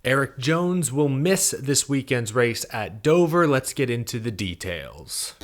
Erik Jones will miss this weekend's race at Dover. Let's get into the details.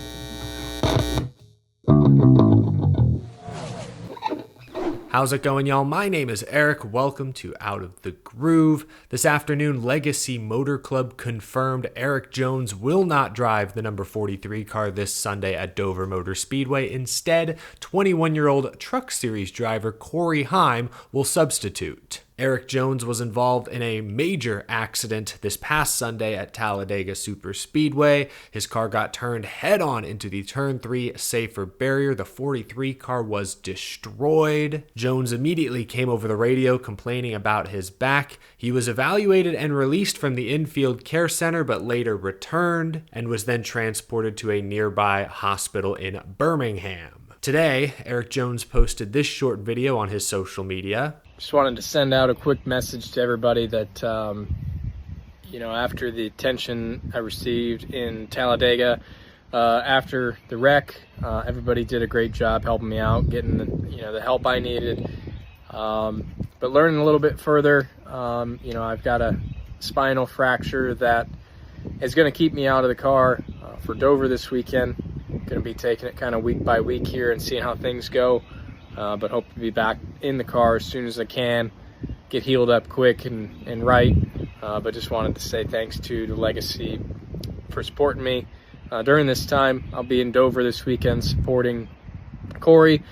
How's it going, y'all? My name is Eric. Welcome to Out of the Groove. This afternoon, Legacy Motor Club confirmed Erik Jones will not drive the number 43 car this Sunday at Dover Motor Speedway. Instead, 21-year-old Truck Series driver Corey Heim will substitute. Erik Jones was involved in a major accident this past Sunday at Talladega Superspeedway. His car got turned head-on into the Turn 3 safer barrier. The 43 car was destroyed. Jones immediately came over the radio complaining about his back. He was evaluated and released from the infield care center, but later returned and was then transported to a nearby hospital in Birmingham. Today, Erik Jones posted this short video on his social media. Just wanted to send out a quick message to everybody that, after the attention I received in Talladega, after the wreck, everybody did a great job helping me out, getting the help I needed. But learning a little bit further, I've got a spinal fracture that is going to keep me out of the car for Dover this weekend. Going to be taking it kind of week by week here and seeing how things go. But hope to be back in the car as soon as I can, get healed up quick and right. But just wanted to say thanks to the Legacy for supporting me during this time. I'll be in Dover this weekend supporting Corey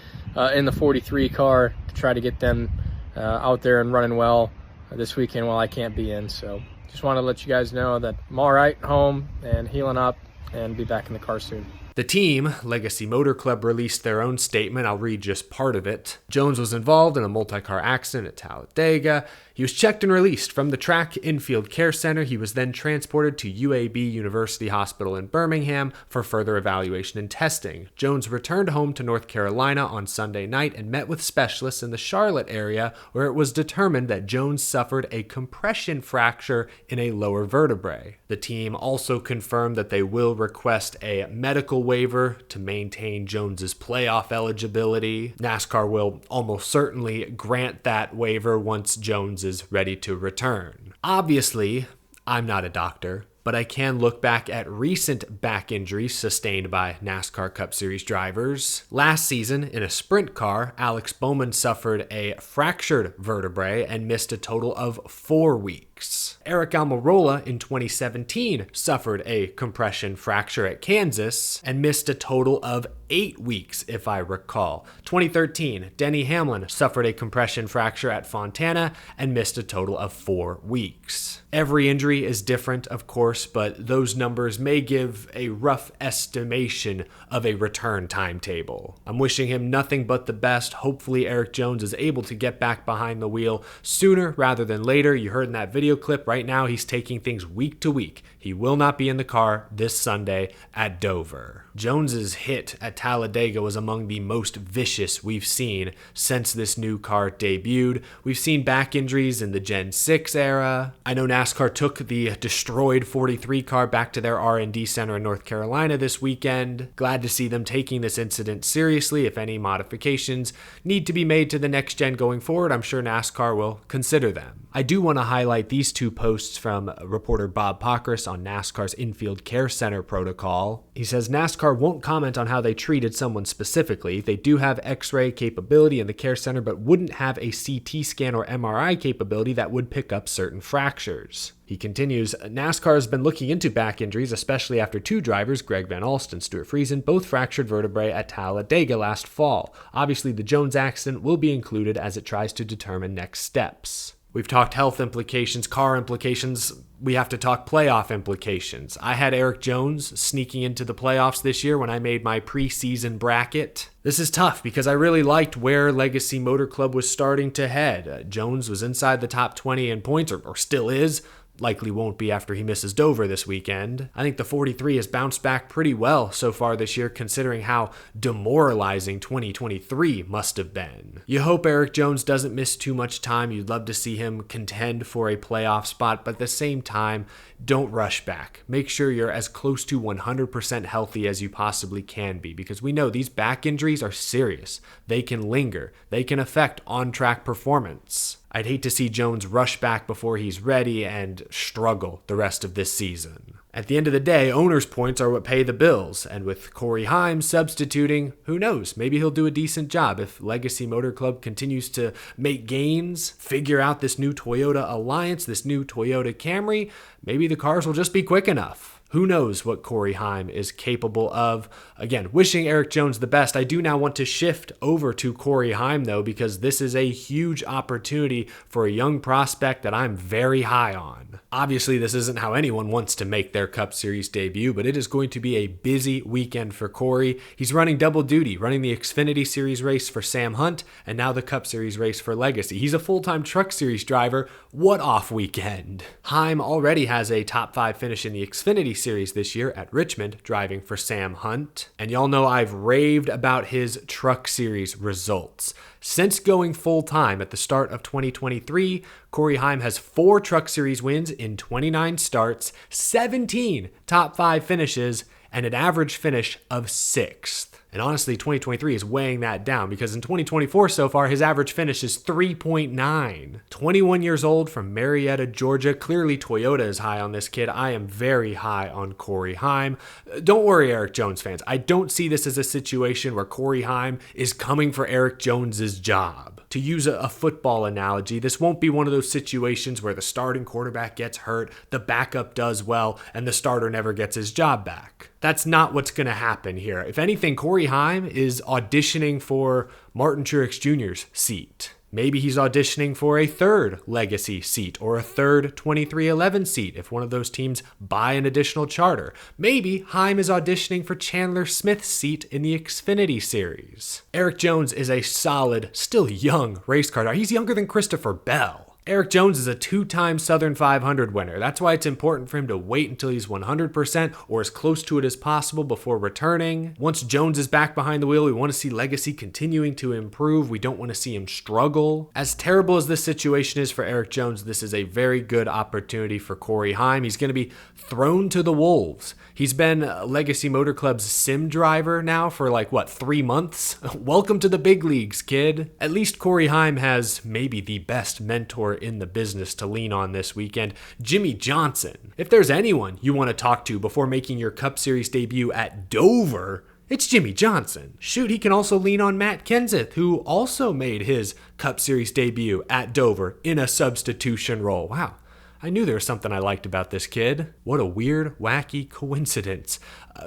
in the 43 car to try to get them out there and running well this weekend while I can't be in. So just want to let you guys know that I'm all right home and healing up and be back in the car soon. The team, Legacy Motor Club, released their own statement. I'll read just part of it. Jones was involved in a multi-car accident at Talladega. He was checked and released from the track infield care center. He was then transported to UAB University Hospital in Birmingham for further evaluation and testing. Jones returned home to North Carolina on Sunday night and met with specialists in the Charlotte area, where it was determined that Jones suffered a compression fracture in a lower vertebrae. The team also confirmed that they will request a medical waiver to maintain Jones's playoff eligibility. NASCAR will almost certainly grant that waiver once Jones is ready to return. Obviously, I'm not a doctor, but I can look back at recent back injuries sustained by NASCAR Cup Series drivers. Last season, in a sprint car, Alex Bowman suffered a fractured vertebrae and missed a total of 4 weeks. Aric Almirola in 2017 suffered a compression fracture at Kansas and missed a total of 8 weeks, if I recall. 2013, Denny Hamlin suffered a compression fracture at Fontana and missed a total of 4 weeks. Every injury is different, of course, but those numbers may give a rough estimation of a return timetable. I'm wishing him nothing but the best. Hopefully Erik Jones is able to get back behind the wheel sooner rather than later. You heard in that video clip, right now he's taking things week to week. He will not be in the car this Sunday at Dover. Jones's hit at Talladega was among the most vicious we've seen since this new car debuted. We've seen back injuries in the Gen 6 era. I know NASCAR took the destroyed 43 car back to their R&D center in North Carolina this weekend. Glad to see them taking this incident seriously. If any modifications need to be made to the next gen going forward, I'm sure NASCAR will consider them. I do want to highlight these two posts from reporter Bob Pockrass on NASCAR's infield care center protocol. He says NASCAR won't comment on how they treated someone specifically. They do have X-ray capability in the care center, but wouldn't have a CT scan or MRI capability that would pick up certain fractures. He continues, NASCAR has been looking into back injuries, especially after 2 drivers, Greg Van Alst and Stuart Friesen, both fractured vertebrae at Talladega last fall. Obviously, the Jones accident will be included as it tries to determine next steps. We've talked health implications, car implications. We have to talk playoff implications. I had Erik Jones sneaking into the playoffs this year when I made my preseason bracket. This is tough because I really liked where Legacy Motor Club was starting to head. Jones was inside the top 20 in points, or still is. Likely won't be after he misses Dover this weekend. I think the 43 has bounced back pretty well so far this year, considering how demoralizing 2023 must have been. You hope Erik Jones doesn't miss too much time. You'd love to see him contend for a playoff spot, but at the same time, don't rush back. Make sure you're as close to 100% healthy as you possibly can be, because we know these back injuries are serious. They can linger. They can affect on-track performance. I'd hate to see Jones rush back before he's ready and struggle the rest of this season. At the end of the day, owners' points are what pay the bills, and with Corey Heim substituting, who knows, maybe he'll do a decent job if Legacy Motor Club continues to make gains, figure out this new Toyota Alliance, this new Toyota Camry, maybe the cars will just be quick enough. Who knows what Corey Heim is capable of? Again, wishing Erik Jones the best. I do now want to shift over to Corey Heim, though, because this is a huge opportunity for a young prospect that I'm very high on. Obviously, this isn't how anyone wants to make their Cup Series debut, but it is going to be a busy weekend for Corey. He's running double duty, running the Xfinity Series race for Sam Hunt, and now the Cup Series race for Legacy. He's a full-time Truck Series driver. What off weekend? Heim already has a top 5 finish in the Xfinity Series this year at Richmond, driving for Sam Hunt. And y'all know I've raved about his Truck Series results. Since going full-time at the start of 2023, Corey Heim has 4 Truck Series wins in 29 starts, 17 top 5 finishes, and an average finish of 6th. And honestly, 2023 is weighing that down because in 2024 so far, his average finish is 3.9. 21 years old from Marietta, Georgia. Clearly, Toyota is high on this kid. I am very high on Corey Heim. Don't worry, Erik Jones fans. I don't see this as a situation where Corey Heim is coming for Erik Jones's job. To use a football analogy, this won't be one of those situations where the starting quarterback gets hurt, the backup does well, and the starter never gets his job back. That's not what's going to happen here. If anything, Corey Heim is auditioning for Martin Truex Jr.'s seat. Maybe he's auditioning for a 3rd Legacy seat or a 3rd 2311 seat if one of those teams buy an additional charter. Maybe Heim is auditioning for Chandler Smith's seat in the Xfinity Series. Erik Jones is a solid, still young race car driver. He's younger than Christopher Bell. Erik Jones is a 2-time Southern 500 winner. That's why it's important for him to wait until he's 100% or as close to it as possible before returning. Once Jones is back behind the wheel, we want to see Legacy continuing to improve. We don't want to see him struggle. As terrible as this situation is for Erik Jones, this is a very good opportunity for Corey Heim. He's going to be thrown to the wolves. He's been Legacy Motor Club's sim driver now for 3 months? Welcome to the big leagues, kid. At least Corey Heim has maybe the best mentor in the business to lean on this weekend, Jimmie Johnson. If there's anyone you want to talk to before making your Cup Series debut at Dover, it's Jimmie Johnson. Shoot, he can also lean on Matt Kenseth, who also made his Cup Series debut at Dover in a substitution role. Wow. I knew there was something I liked about this kid. What a weird, wacky coincidence.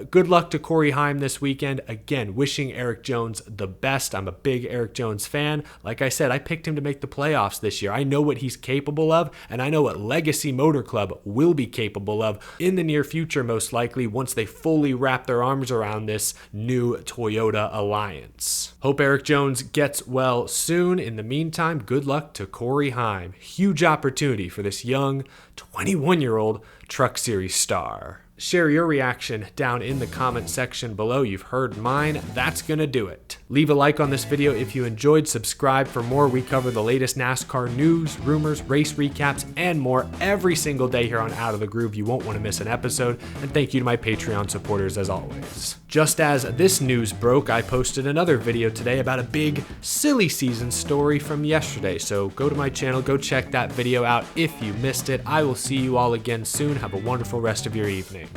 Good luck to Corey Heim this weekend. Again, wishing Erik Jones the best. I'm a big Erik Jones fan. Like I said, I picked him to make the playoffs this year. I know what he's capable of, and I know what Legacy Motor Club will be capable of in the near future, most likely, once they fully wrap their arms around this new Toyota Alliance. Hope Erik Jones gets well soon. In the meantime, good luck to Corey Heim. Huge opportunity for this young 21-year-old Truck Series star. Share your reaction down in the comment section below. You've heard mine. That's gonna do it. Leave a like on this video if you enjoyed. Subscribe for more. We cover the latest NASCAR news, rumors, race recaps, and more every single day here on Out of the Groove. You won't want to miss an episode. And thank you to my Patreon supporters as always. Just as this news broke, I posted another video today about a big silly season story from yesterday. So go to my channel, go check that video out if you missed it. I will see you all again soon. Have a wonderful rest of your evening.